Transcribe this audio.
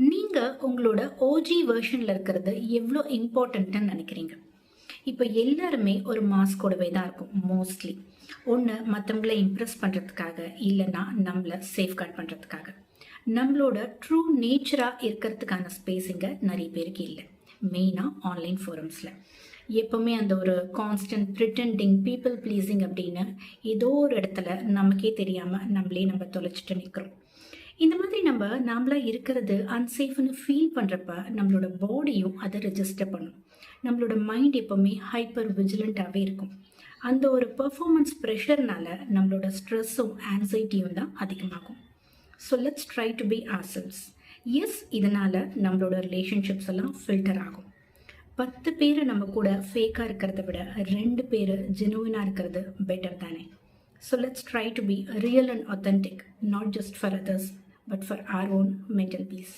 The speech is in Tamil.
நீங்கள் உங்களோட ஓஜி வெர்ஷனில் இருக்கிறது எவ்வளோ இம்பார்ட்டண்ட்டுன்னு நினைக்கிறீங்க? இப்போ எல்லாருமே ஒரு மாஸ்கோடவே தான் இருக்கும் மோஸ்ட்லி. ஒன்று மற்றவங்கள இம்ப்ரெஸ் பண்ணுறதுக்காக, இல்லைன்னா நம்மளை சேஃப்கார்ட் பண்ணுறதுக்காக. நம்மளோட ட்ரூ நேச்சராக இருக்கிறதுக்கான ஸ்பேஸ் இங்கே நிறைய பேருக்கு இல்லை, மெயினாக ஆன்லைன் ஃபோரம்ஸில். எப்போவுமே அந்த ஒரு கான்ஸ்டன்ட் ப்ரிட்டெண்டிங், பீப்புள் ப்ளீஸிங் அப்படின்னு ஏதோ ஒரு இடத்துல நமக்கே தெரியாமல் நம்ம தொலைச்சிட்டு நிற்கிறோம். இந்த மாதிரி நாமளாக இருக்கிறது அன்சேஃப்னு ஃபீல் பண்ணுறப்ப நம்மளோட பாடியும் அதை ரெஜிஸ்டர் பண்ணும். நம்மளோட மைண்ட் எப்போவுமே ஹைப்பர் விஜிலண்ட்டாகவே இருக்கும். அந்த ஒரு பெர்ஃபார்மன்ஸ் ப்ரெஷர்னால நம்மளோட ஸ்ட்ரெஸ்ஸும் ஆங்ஸைட்டியும் தான் அதிகமாகும். So let's try to be ourselves. Yes, இதனால் நம்மளோட ரிலேஷன்ஷிப்ஸ் எல்லாம் ஃபில்டர் ஆகும். 10 பேர் நம்ம கூட ஃபேக்காக இருக்கிறத விட 2 பேர் ஜெனுவினாக இருக்கிறது பெட்டர் தானே? So let's try to be real and authentic, not just for others, but for our own mental peace.